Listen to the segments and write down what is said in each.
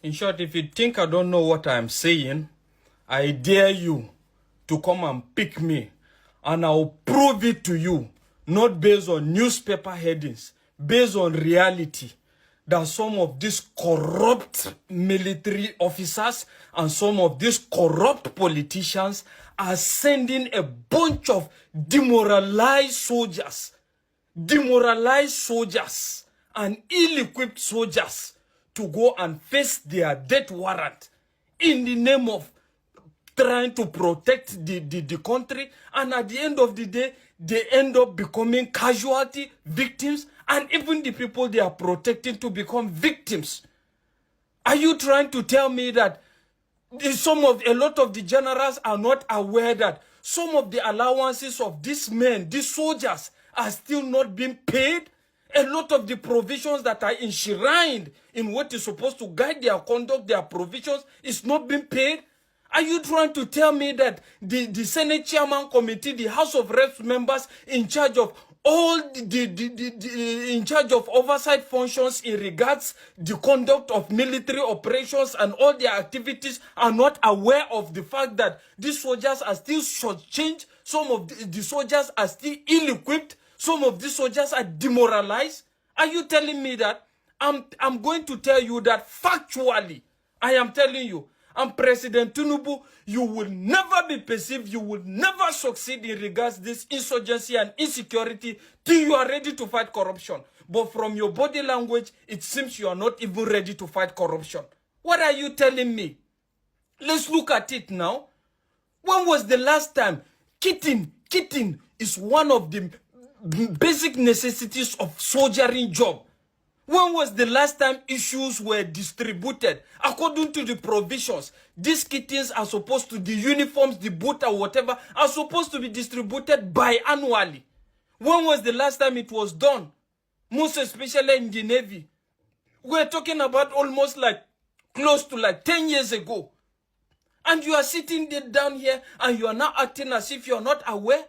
In short, if you think I don't know what I'm saying, I dare you to come and pick me, and I'll prove it to you, not based on newspaper headings, based on reality, that some of these corrupt military officers and some of these corrupt politicians are sending a bunch of demoralized soldiers and ill-equipped soldiers to go and face their death warrant in the name of trying to protect the country, and at the end of the day, they end up becoming casualty, victims, and even the people they are protecting to become victims. Are you trying to tell me that a lot of the generals are not aware that some of the allowances of these men, these soldiers, are still not being paid? A lot of the provisions that are enshrined in what is supposed to guide their conduct, their provisions, is not being paid? Are you trying to tell me that the Senate Chairman Committee, the House of Reps members in charge of all in charge of oversight functions in regards the conduct of military operations and all their activities are not aware of the fact that these soldiers are still shortchanged, some of the soldiers are still ill-equipped, some of these soldiers are demoralized? Are you telling me that? I'm going to tell you that factually. I am telling you. And President Tinubu, you will never be perceived, you will never succeed in regards this insurgency and insecurity till you are ready to fight corruption. But from your body language, it seems you are not even ready to fight corruption. What are you telling me? Let's look at it now. When was the last time? Kitting is one of the basic necessities of soldiering job. When was the last time issues were distributed? According to the provisions, these kittens are supposed to, the uniforms, the boot or whatever, are supposed to be distributed biannually. When was the last time it was done? Most especially in the Navy. We're talking about almost like, close to like 10 years ago. And you are sitting there down here and you are now acting as if you are not aware.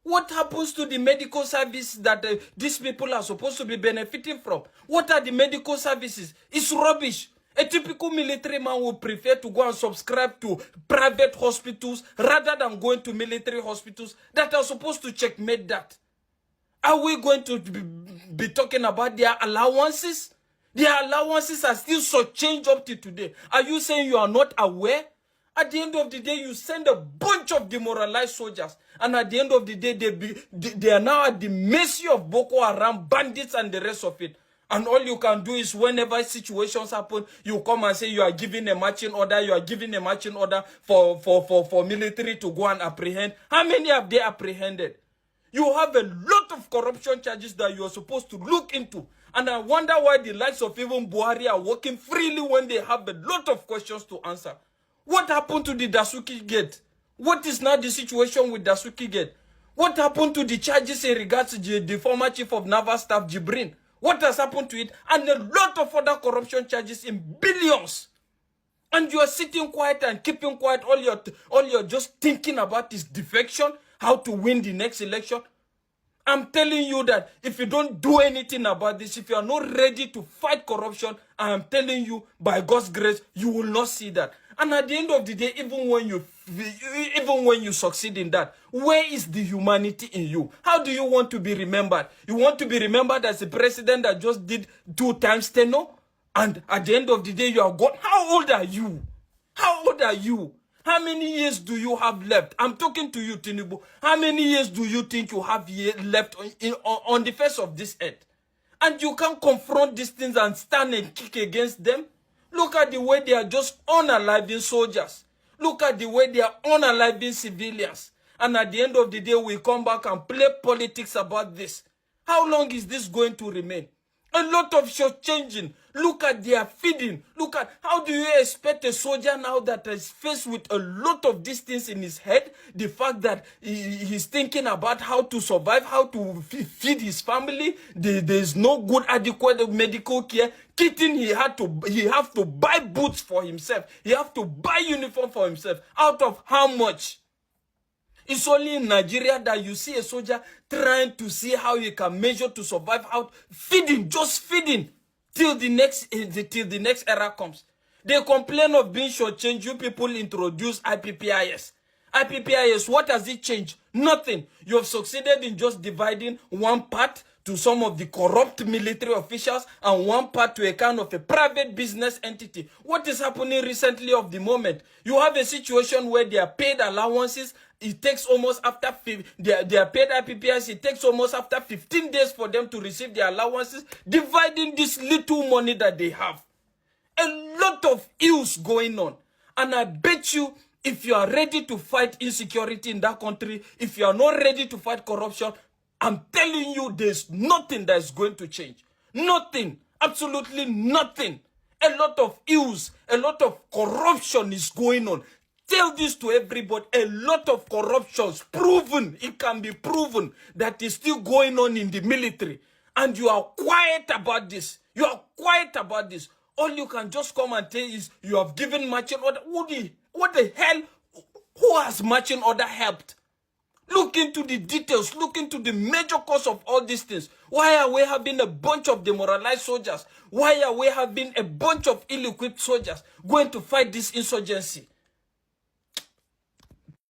What happens to the medical service that these people are supposed to be benefiting from? What are the medical services? It's rubbish. A typical military man would prefer to go and subscribe to private hospitals rather than going to military hospitals that are supposed to checkmate that. Are we going to be talking about their allowances? Their allowances are still shortchanged up to today. Are you saying you are not aware? At the end of the day, you send a bunch of demoralized soldiers. And at the end of the day, they are now at the mercy of Boko Haram, bandits, and the rest of it. And all you can do is whenever situations happen, you come and say you are giving a marching order, you are giving a marching order for military to go and apprehend. How many have they apprehended? You have a lot of corruption charges that you are supposed to look into. And I wonder why the likes of even Buhari are working freely when they have a lot of questions to answer. What happened to the Dasuki Gate? What is now the situation with Dasuki Gate? What happened to the charges in regards to the former chief of naval staff, Jibrin? What has happened to it? And a lot of other corruption charges in billions. And you are sitting quiet and keeping quiet. All you're just thinking about is defection, how to win the next election. I'm telling you that if you don't do anything about this, if you are not ready to fight corruption, I am telling you, by God's grace, you will not see that. And at the end of the day, even when you succeed in that, where is the humanity in you? How do you want to be remembered? You want to be remembered as a president that just did 2 times tenure? And at the end of the day, you are gone. How old are you? How old are you? How many years do you have left? I'm talking to you, Tinubu. How many years do you think you have left on the face of this earth? And you can't confront these things and stand and kick against them? Look at the way they are just unaliving soldiers. Look at the way they are unaliving civilians. And at the end of the day, we come back and play politics about this. How long is this going to remain? A lot of shortchanging. Look at their feeding. Look at how do you expect a soldier now that is faced with a lot of these things in his head? The fact that he's thinking about how to survive, how to feed his family. There's no good adequate medical care. Kitting, he have to buy boots for himself. He have to buy uniform for himself. Out of how much? It's only in Nigeria that you see a soldier trying to see how he can measure to survive out, feeding, just feeding, till the next era comes. They complain of being shortchanged. You people introduce IPPIS. IPPIS, what has it changed? Nothing. You have succeeded in just dividing one part to some of the corrupt military officials and one part to a kind of a private business entity. What is happening recently of the moment? You have a situation where they are paid allowances. It takes almost after they are paid IPPIS. It takes almost after 15 days for them to receive their allowances, dividing this little money that they have. A lot of ills going on. And I bet you, if you are ready to fight insecurity in that country, if you are not ready to fight corruption, I'm telling you, there's nothing that is going to change. Nothing. Absolutely nothing. A lot of ills, a lot of corruption is going on. Tell this to everybody. A lot of corruptions proven, it can be proven, that is still going on in the military. And you are quiet about this. You are quiet about this. All you can just come and tell is you have given marching order. What the hell? Who has marching order helped? Look into the details. Look into the major cause of all these things. Why are we having a bunch of demoralized soldiers? Why are we having a bunch of ill-equipped soldiers going to fight this insurgency?